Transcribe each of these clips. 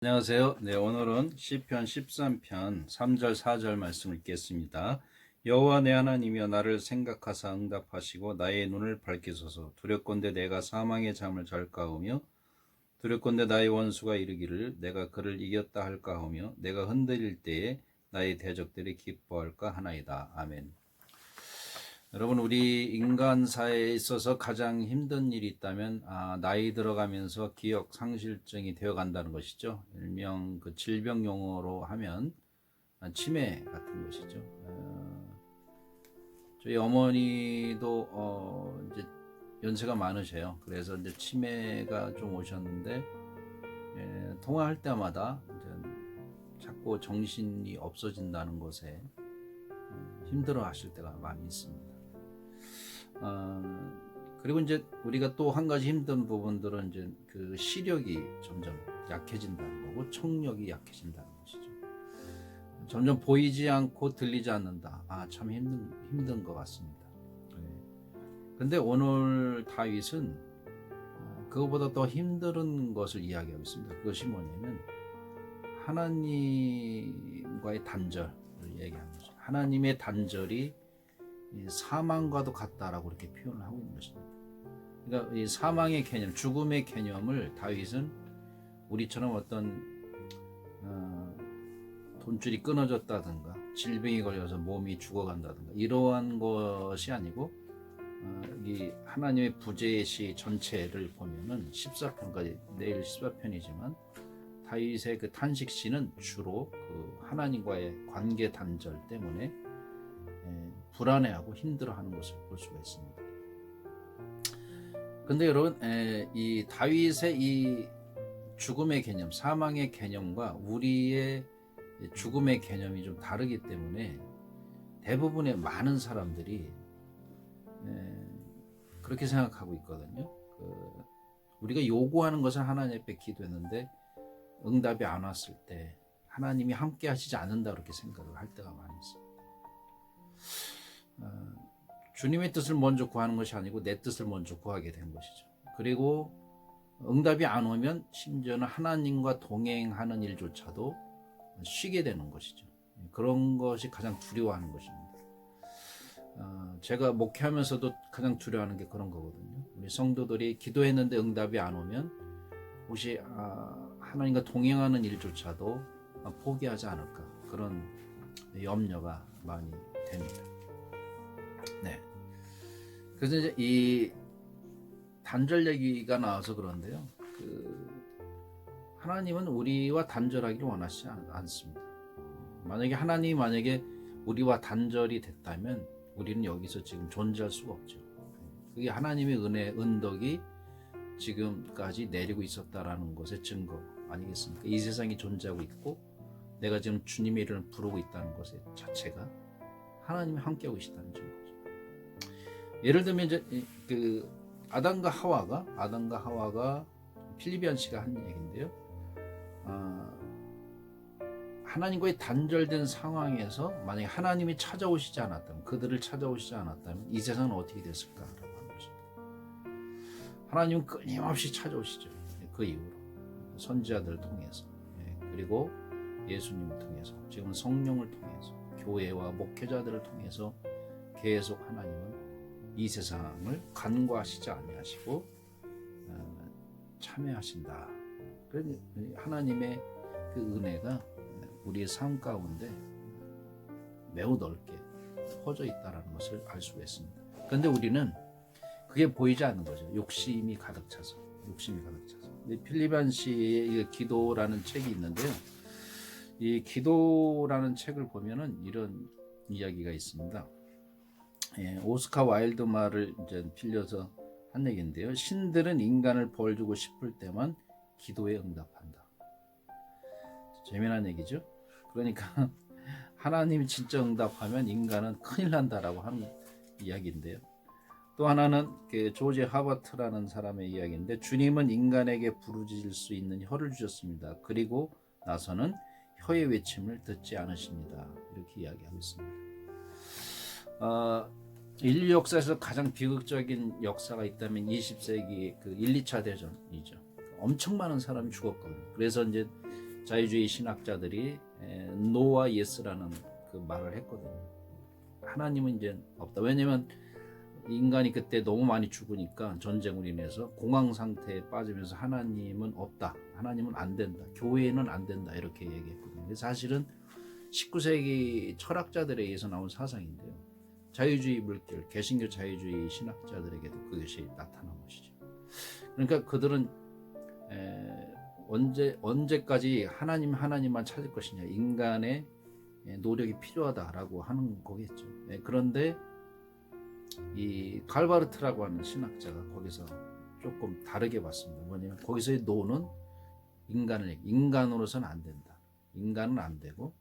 안녕하세요. 네, 오늘은 시편 13편 3절 4절 말씀을 읽겠습니다. 여호와 내 하나님이여 나를 생각하사 응답하시고 나의 눈을 밝히소서. 두렵건대 내가 사망의 잠을 잘까하며 두렵건대 나의 원수가 이르기를 내가 그를 이겼다 할까하며 내가 흔들릴 때에 나의 대적들이 기뻐할까 하나이다. 아멘. 여러분, 우리 인간사에 있어서 가장 힘든 일이 있다면 나이 들어가면서 기억 상실증이 되어 간다는 것이죠. 일명 그 질병 용어로 하면 치매 같은 것이죠. 저희 어머니도 이제 연세가 많으세요. 그래서 이제 치매가 좀 오셨는데 통화할 때마다 이제 자꾸 정신이 없어진다는 것에 힘들어 하실 때가 많이 있습니다. 그리고 이제 우리가 또 한 가지 힘든 부분들은 이제 그 시력이 점점 약해진다는 거고 청력이 약해진다는 것이죠. 점점 보이지 않고 들리지 않는다. 참 힘든 것 같습니다. 근데 오늘 다윗은 그거보다 더 힘든 것을 이야기하고 있습니다. 그것이 뭐냐면 하나님과의 단절을 얘기하는 거죠. 하나님의 단절이 사망과도 같다라고 이렇게 표현을 하고 있는 것입니다. 그러니까 이 사망의 개념, 죽음의 개념을 다윗은 우리처럼 어떤 돈줄이 끊어졌다든가 질병이 걸려서 몸이 죽어간다든가 이러한 것이 아니고 이 하나님의 부재의 시 전체를 보면은 14편까지, 내일 14편이지만 다윗의 그 탄식시는 주로 그 하나님과의 관계 단절 때문에 불안해하고 힘들어하는 것을 볼 수가 있습니다. 근데 여러분, 이 다윗의 이 죽음의 개념, 사망의 개념과 우리의 죽음의 개념이 좀 다르기 때문에 대부분의 많은 사람들이 그렇게 생각하고 있거든요. 우리가 요구하는 것을 하나님 앞에 기도했는데 응답이 안 왔을 때 하나님이 함께 하시지 않는다 그렇게 생각을 할 때가 많이 있습니다. 주님의 뜻을 먼저 구하는 것이 아니고 내 뜻을 먼저 구하게 된 것이죠. 그리고 응답이 안 오면 심지어는 하나님과 동행하는 일조차도 쉬게 되는 것이죠. 그런 것이 가장 두려워하는 것입니다. 제가 목회하면서도 가장 두려워하는 게 그런 거거든요. 우리 성도들이 기도했는데 응답이 안 오면 혹시 하나님과 동행하는 일조차도 포기하지 않을까, 그런 염려가 많이 됩니다. 네. 그래서 이제 이 단절 얘기가 나와서 그런데요. 하나님은 우리와 단절하기를 원하지 않습니다. 만약에 우리와 단절이 됐다면 우리는 여기서 지금 존재할 수가 없죠. 그게 하나님의 은덕이 지금까지 내리고 있었다라는 것의 증거 아니겠습니까? 이 세상이 존재하고 있고 내가 지금 주님의 이름을 부르고 있다는 것의 자체가 하나님이 함께하고 계시다는 증거죠. 예를 들면 이제 그 아담과 하와가 필리비안 씨가 한 얘기인데요. 하나님과의 단절된 상황에서 만약에 하나님이 찾아오시지 않았다면, 그들을 찾아오시지 않았다면 이 세상은 어떻게 됐을까라고 하는 것입니다. 하나님은 끊임없이 찾아오시죠. 그 이후로 선지자들을 통해서, 그리고 예수님을 통해서, 지금 성령을 통해서, 교회와 목회자들을 통해서 계속 하나님은 이 세상을 간과하시지 아니하시고 참여하신다. 그래서 하나님의 그 은혜가 우리의 삶 가운데 매우 넓게 퍼져 있다는 것을 알 수가 있습니다. 그런데 우리는 그게 보이지 않는 거죠. 욕심이 가득 차서. 필리반 씨의 기도라는 책이 있는데요. 이 기도라는 책을 보면은 이런 이야기가 있습니다. 오스카 와일드 말을 이제 빌려서 한 얘기인데요. 신들은 인간을 벌 주고 싶을 때만 기도에 응답한다. 재미난 얘기죠. 그러니까 하나님이 진짜 응답하면 인간은 큰일 난다라고 하는 이야기인데요. 또 하나는 조지 하버트라는 사람의 이야기인데, 주님은 인간에게 부르짖을 수 있는 혀를 주셨습니다. 그리고 나서는 혀의 외침을 듣지 않으십니다. 이렇게 이야기하고 있습니다. 인류 역사에서 가장 비극적인 역사가 있다면 20세기 그 1, 2차 대전이죠. 엄청 많은 사람이 죽었거든요. 그래서 이제 자유주의 신학자들이 노와 예스라는 그 말을 했거든요. 하나님은 이제 없다. 왜냐면 인간이 그때 너무 많이 죽으니까 전쟁으로 인해서 공황 상태에 빠지면서 하나님은 없다. 하나님은 안 된다. 교회는 안 된다. 이렇게 얘기했거든요. 사실은 19세기 철학자들에 의해서 나온 사상인데요. 자유주의 물결, 개신교 자유주의 신학자들에게도 그것이 나타난 것이죠. 그러니까 그들은 언제까지 하나님만 찾을 것이냐, 인간의 노력이 필요하다라고 하는 거겠죠. 그런데 이 갈바르트라고 하는 신학자가 거기서 조금 다르게 봤습니다. 뭐냐면 거기서의 노는 인간으로서는 안 된다. 인간은 안 되고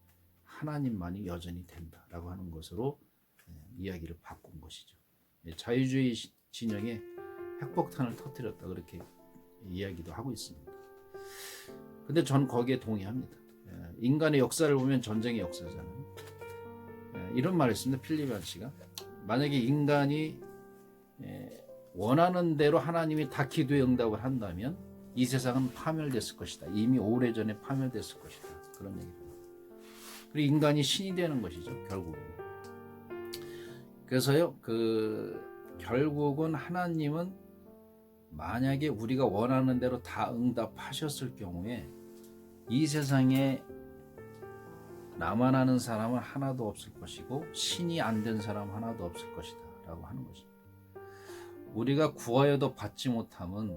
하나님만이 여전히 된다라고 하는 것으로 이야기를 바꾼 것이죠. 자유주의 진영에 핵폭탄을 터뜨렸다 그렇게 이야기도 하고 있습니다. 근데 전 거기에 동의합니다. 인간의 역사를 보면 전쟁의 역사잖아요. 이런 말을 했습니다. 필립 씨가 만약에 인간이 원하는 대로 하나님이 다 기도에 응답을 한다면 이 세상은 파멸됐을 것이다. 이미 오래전에 파멸됐을 것이다. 그런 얘기입니다. 그리고 인간이 신이 되는 것이죠. 결국은. 그래서요, 결국은 하나님은 만약에 우리가 원하는 대로 다 응답하셨을 경우에 이 세상에 나만 아는 사람은 하나도 없을 것이고 신이 안 된 사람 하나도 없을 것이다 라고 하는 것입니다. 우리가 구하여도 받지 못함은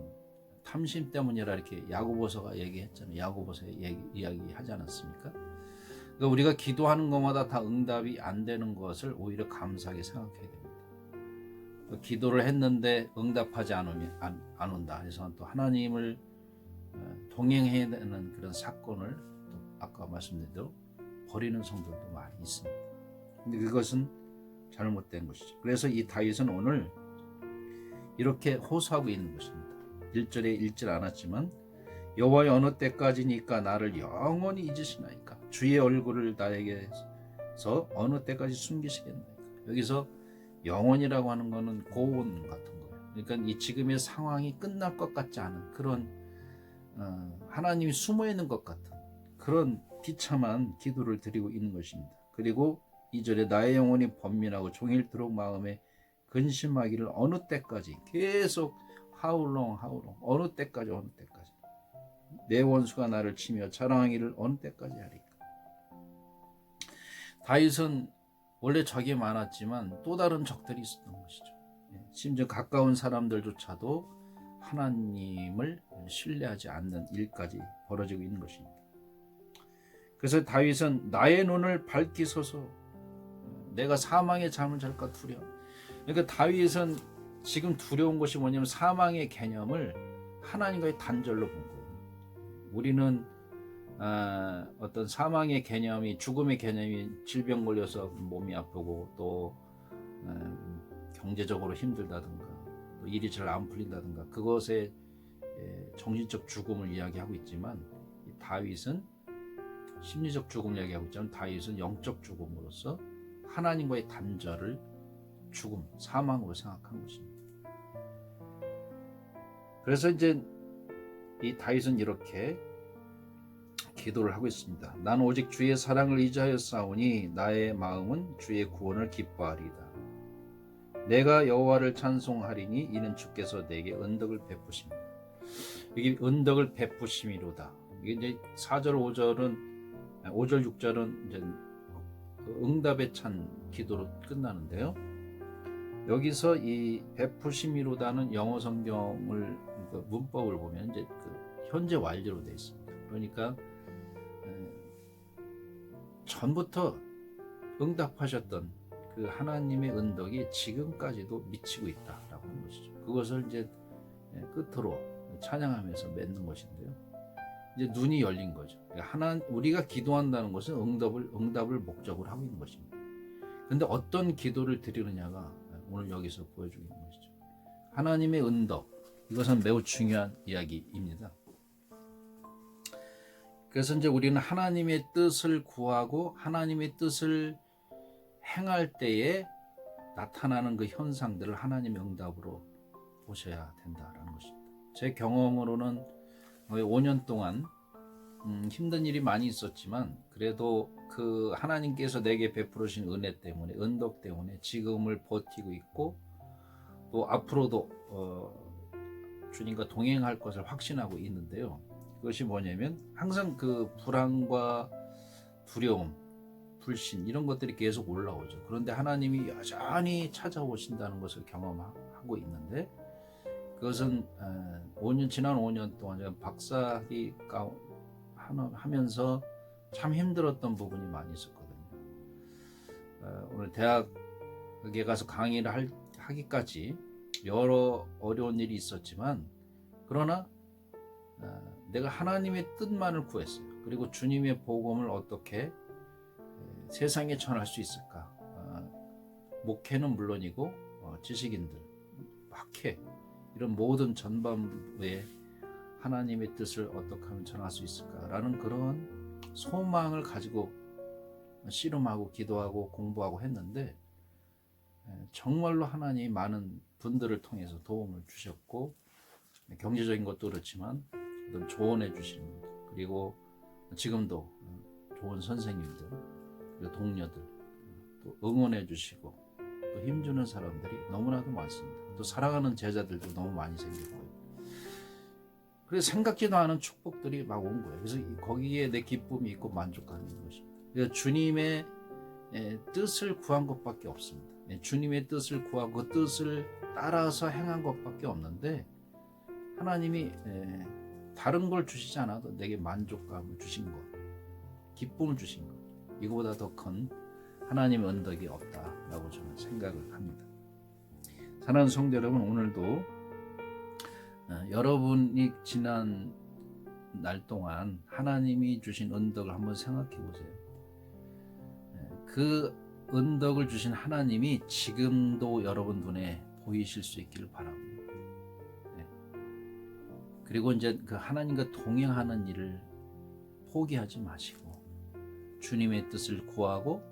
탐심 때문이라 이렇게 야고보서가 얘기했잖아요. 야고보서에 이야기하지 않았습니까? 그러니까 우리가 기도하는 것마다 다 응답이 안 되는 것을 오히려 감사하게 생각해야 됩니다. 기도를 했는데 응답하지 않으면 안 온다 해서 또 하나님을 동행해야 되는 그런 사건을 또 아까 말씀드린 대로 버리는 성도도 많이 있습니다. 근데 그것은 잘못된 것이죠. 그래서 이 다윗은 오늘 이렇게 호소하고 있는 것입니다. 1절에 읽질 않았지만 여호와여 어느 때까지니까 나를 영원히 잊으시나이까 주의 얼굴을 나에게서 어느 때까지 숨기시겠나이까. 여기서 영원이라고 하는 것은 고온 같은 거예요. 그러니까 이 지금의 상황이 끝날 것 같지 않은 그런 하나님이 숨어 있는 것 같은 그런 비참한 기도를 드리고 있는 것입니다. 그리고 2절에 나의 영혼이 번민하고 종일토록 마음에 근심하기를 어느 때까지 계속 how long 어느 때까지 내 원수가 나를 치며 자랑하기를 어느 때까지 하리까. 다윗은 원래 적이 많았지만 또 다른 적들이 있었던 것이죠. 심지어 가까운 사람들조차도 하나님을 신뢰하지 않는 일까지 벌어지고 있는 것입니다. 그래서 다윗은 나의 눈을 밝히소서 내가 사망의 잠을 잘까 두려워. 그러니까 다윗은 지금 두려운 것이 뭐냐면 사망의 개념을 하나님과의 단절로 본 거예요. 우리는 어떤 사망의 개념이 죽음의 개념이 질병 걸려서 몸이 아프고 또 경제적으로 힘들다든가 또 일이 잘 안 풀린다든가 그것에 정신적 죽음을 이야기하고 있지만 다윗은 심리적 죽음을 이야기하고 있지만 다윗은 영적 죽음으로서 하나님과의 단절을 죽음, 사망으로 생각한 것입니다. 그래서 이제 이 다윗은 이렇게 기도를 하고 있습니다. 나는 오직 주의 사랑을 의지하여 싸우니 나의 마음은 주의 구원을 기뻐하리이다. 내가 여호와를 찬송하리니 이는 주께서 내게 은덕을 베푸십니다. 이게 은덕을 베푸심이로다. 이게 이제 4절 5절 6절은 이제 응답에 찬 기도로 끝나는데요. 여기서 이 베푸심이로다는 영어 성경을 문법을 보면 이제 현재 완료로 되어 있습니다. 그러니까 전부터 응답하셨던 그 하나님의 은덕이 지금까지도 미치고 있다라고 하는 것이죠. 그것을 이제 끝으로 찬양하면서 맺는 것인데요. 이제 눈이 열린 거죠. 우리가 기도한다는 것은 응답을 목적으로 하고 있는 것입니다. 그런데 어떤 기도를 드리느냐가 오늘 여기서 보여주고 있는 것이죠. 하나님의 은덕, 이것은 매우 중요한 이야기입니다. 그래서 이제 우리는 하나님의 뜻을 구하고 하나님의 뜻을 행할 때에 나타나는 그 현상들을 하나님의 응답으로 보셔야 된다라는 것입니다. 제 경험으로는 5년 동안 힘든 일이 많이 있었지만 그래도 그 하나님께서 내게 베풀으신 은혜 때문에, 은덕 때문에 지금을 버티고 있고 또 앞으로도 주님과 동행할 것을 확신하고 있는데요. 그것이 뭐냐면 항상 그 불안과 두려움, 불신 이런 것들이 계속 올라오죠. 그런데 하나님이 여전히 찾아오신다는 것을 경험하고 있는데, 그것은 지난 5년 동안 제가 박사학위 하면서 참 힘들었던 부분이 많이 있었거든요. 오늘 대학에 가서 강의를 하기까지 여러 어려운 일이 있었지만, 그러나 내가 하나님의 뜻만을 구했어요. 그리고 주님의 복음을 어떻게 세상에 전할 수 있을까? 목회는 물론이고 지식인들, 학회 이런 모든 전반부에 하나님의 뜻을 어떻게 하면 전할 수 있을까라는 그런 소망을 가지고 씨름하고 기도하고 공부하고 했는데, 정말로 하나님이 많은 분들을 통해서 도움을 주셨고, 경제적인 것도 그렇지만 어떤 조언해 주시는 분들, 그리고 지금도 좋은 선생님들, 그리고 동료들, 또 응원해 주시고 또 힘주는 사람들이 너무나도 많습니다. 또 사랑하는 제자들도 너무 많이 생겼고요. 그래서 생각지도 않은 축복들이 막 온 거예요. 그래서 거기에 내 기쁨이 있고 만족하는 것입니다. 그래서 주님의 뜻을 구한 것밖에 없습니다. 주님의 뜻을 구하고 그 뜻을 따라서 행한 것밖에 없는데, 하나님이 다른 걸 주시지 않아도 내게 만족감을 주신 것, 기쁨을 주신 것, 이거보다 더 큰 하나님의 언덕이 없다라고 저는 생각을 합니다. 사랑하는 성도 여러분, 오늘도 여러분이 지난 날 동안 하나님이 주신 언덕을 한번 생각해 보세요. 그 언덕을 주신 하나님이 지금도 여러분 눈에 보이실 수 있기를 바랍니다. 그리고 이제 그 하나님과 동행하는 일을 포기하지 마시고 주님의 뜻을 구하고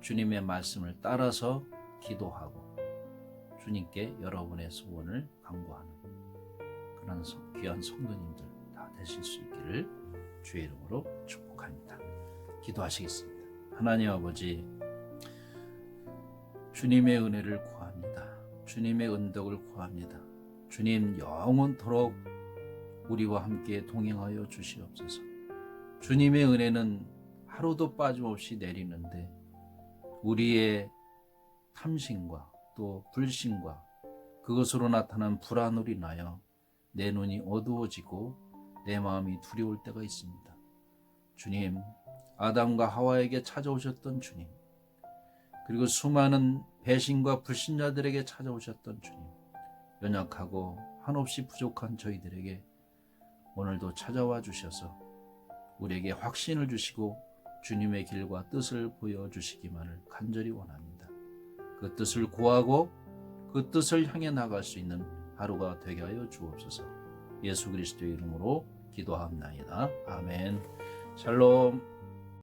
주님의 말씀을 따라서 기도하고 주님께 여러분의 소원을 간구하는 그런 귀한 성도님들 다 되실 수 있기를 주의 이름으로 축복합니다. 기도하시겠습니다. 하나님 아버지, 주님의 은혜를 구합니다. 주님의 은덕을 구합니다. 주님 영원토록 우리와 함께 동행하여 주시옵소서. 주님의 은혜는 하루도 빠짐없이 내리는데 우리의 탐심과 또 불신과 그것으로 나타난 불안으로 인하여 내 눈이 어두워지고 내 마음이 두려울 때가 있습니다. 주님, 아담과 하와에게 찾아오셨던 주님, 그리고 수많은 배신과 불신자들에게 찾아오셨던 주님, 연약하고 한없이 부족한 저희들에게 오늘도 찾아와 주셔서 우리에게 확신을 주시고 주님의 길과 뜻을 보여주시기만을 간절히 원합니다. 그 뜻을 구하고 그 뜻을 향해 나갈 수 있는 하루가 되게 하여 주옵소서. 예수 그리스도의 이름으로 기도합나이다. 아멘. 샬롬.